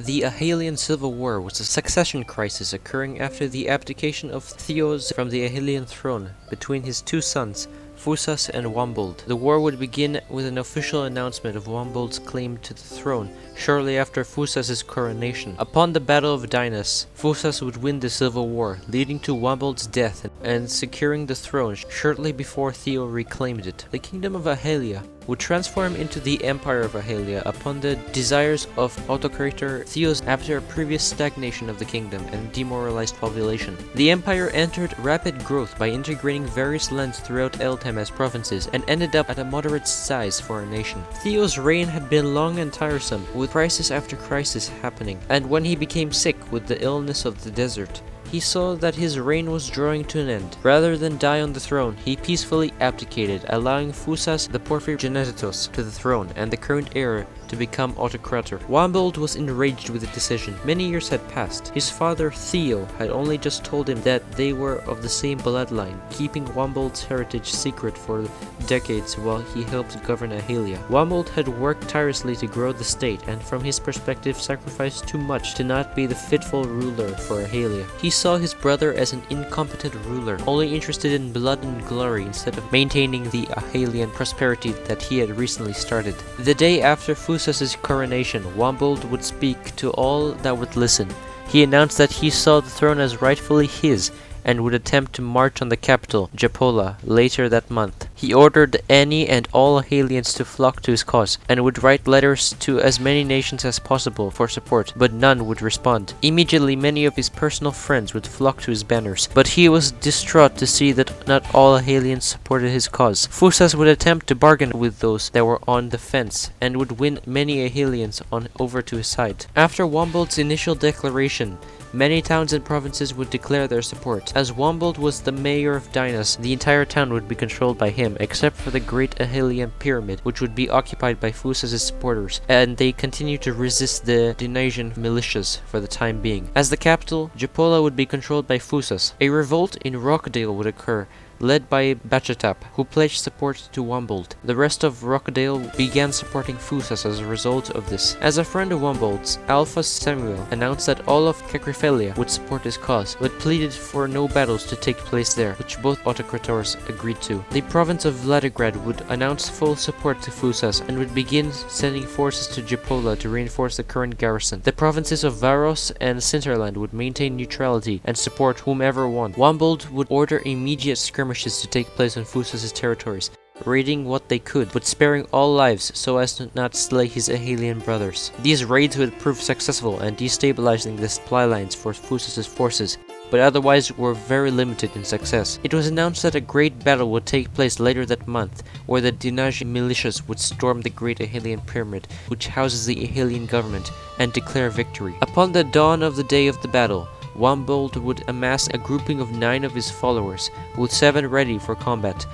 The Ahalian Civil War was a succession crisis occurring after the abdication of Tullos from the Ahalian throne between his two sons, Phusas and Wombold. The war would begin with an official announcement of Wombold's claim to the throne shortly after Phusas' coronation. Upon the Battle of Dinas, Phusas would win the civil war, leading to Wombold's death and securing the throne shortly before Theo reclaimed it. The kingdom of Ahalia would transform into the Empire of Ahalia upon the desires of autocrator Theos after a previous stagnation of the kingdom and demoralized population. The empire entered rapid growth by integrating various lands throughout Eltam as provinces and ended up at a moderate size for a nation. Theo's reign had been long and tiresome, with crisis after crisis happening, and when he became sick with the illness of the desert, he saw that his reign was drawing to an end. Rather than die on the throne, he peacefully abdicated, allowing Phusas the Porphyrogenitos to the throne and the current heir to become autocrator. Wombold was enraged with the decision. Many years had passed. His father Theo had only just told him that they were of the same bloodline, keeping Wombold's heritage secret for decades while he helped govern Ahalia. Wombold had worked tirelessly to grow the state and from his perspective sacrificed too much to not be the fitful ruler for Ahalia. He saw his brother as an incompetent ruler, only interested in blood and glory instead of maintaining the Ahalian prosperity that he had recently started. The day after Phusas' coronation, Wombold would speak to all that would listen. He announced that he saw the throne as rightfully his and would attempt to march on the capital, Japola, later that month. He ordered any and all Ahalians to flock to his cause, and would write letters to as many nations as possible for support, but none would respond. Immediately, many of his personal friends would flock to his banners, but he was distraught to see that not all Ahalians supported his cause. Phusas would attempt to bargain with those that were on the fence, and would win many Ahalians over to his side. After Wombold's initial declaration, many towns and provinces would declare their support. As Wombold was the mayor of Dinas, the entire town would be controlled by him, except for the Great Ahalian Pyramid, which would be occupied by Phusas' supporters, and they continued to resist the Dinasian militias for the time being. As the capital, Japola would be controlled by Phusas. A revolt in Rockdale would occur, led by Bachatap, who pledged support to Wombold. The rest of Rockdale began supporting Phusas as a result of this. As a friend of Wombold's, Alpha Samuel announced that all of Cacriphelia would support his cause, but pleaded for no battles to take place there, which both autocrators agreed to. The province of Vladigrad would announce full support to Phusas and would begin sending forces to Japola to reinforce the current garrison. The provinces of Varos and Sinterland would maintain neutrality and support whomever won. Wombold would order immediate skirmishes to take place on Phusas' territories, raiding what they could, but sparing all lives so as to not slay his Ahalian brothers. These raids would prove successful and destabilizing the supply lines for Phusas' forces, but otherwise were very limited in success. It was announced that a great battle would take place later that month, where the Dinasian militias would storm the Great Ahalian Pyramid, which houses the Ahalian government, and declare victory. Upon the dawn of the day of the battle, Wombold would amass a grouping of 9 of his followers, with 7 ready for combat.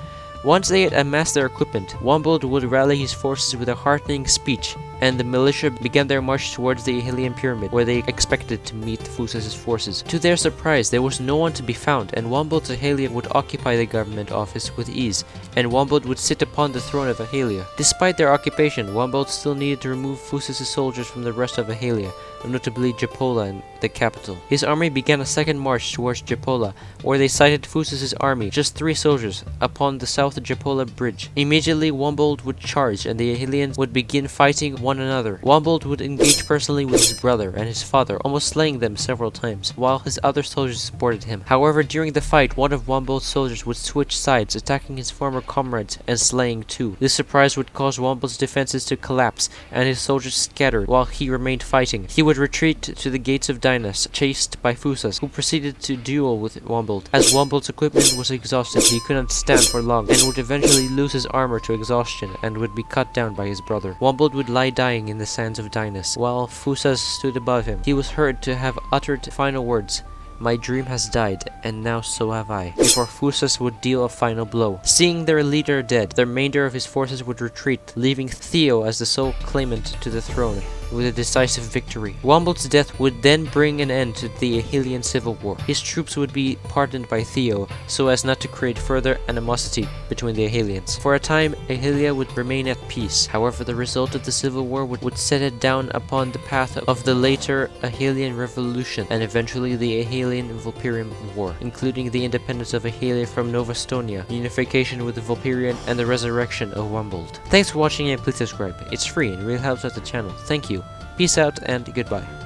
Once they had amassed their equipment, Wombold would rally his forces with a heartening speech, and the militia began their march towards the Ahalian Pyramid, where they expected to meet Phusas' forces. To their surprise, there was no one to be found, and Wombold's Ahalia would occupy the government office with ease, and Wombold would sit upon the throne of Ahalia. Despite their occupation, Wombold still needed to remove Phusas' soldiers from the rest of Ahalia, notably Japola and the capital. His army began a second march towards Japola, where they sighted Phusas' army, just 3 soldiers, upon the South Japola bridge. Immediately, Wombold would charge, and the Ahalians would begin fighting one another. Wombold would engage personally with his brother and his father, almost slaying them several times, while his other soldiers supported him. However, during the fight, one of Wombold's soldiers would switch sides, attacking his former comrades and slaying 2. This surprise would cause Wombold's defenses to collapse, and his soldiers scattered while he remained fighting. He would retreat to the gates of Dinas, chased by Phusas, who proceeded to duel with Wombold. As Wombold's equipment was exhausted, he could not stand for long, and would eventually lose his armor to exhaustion and would be cut down by his brother. Wombold would lie dying in the sands of Dinas, while Phusas stood above him. He was heard to have uttered final words, "My dream has died, and now so have I," before Phusas would deal a final blow. Seeing their leader dead, the remainder of his forces would retreat, leaving Theo as the sole claimant to the throne, with a decisive victory. Wombold's death would then bring an end to the Ahalian civil war. His troops would be pardoned by Theo, so as not to create further animosity between the Ahalians. For a time, Ahalia would remain at peace. However, the result of the civil war would set it down upon the path of the later Ahalian revolution, and eventually the Ahalian-Vulperian war, including the independence of Ahalia from Nova Stonia, unification with the Vulperian, and the resurrection of Wombold. Thanks for watching, and please subscribe. It's free and really helps out the channel. Thank you. Peace out and goodbye.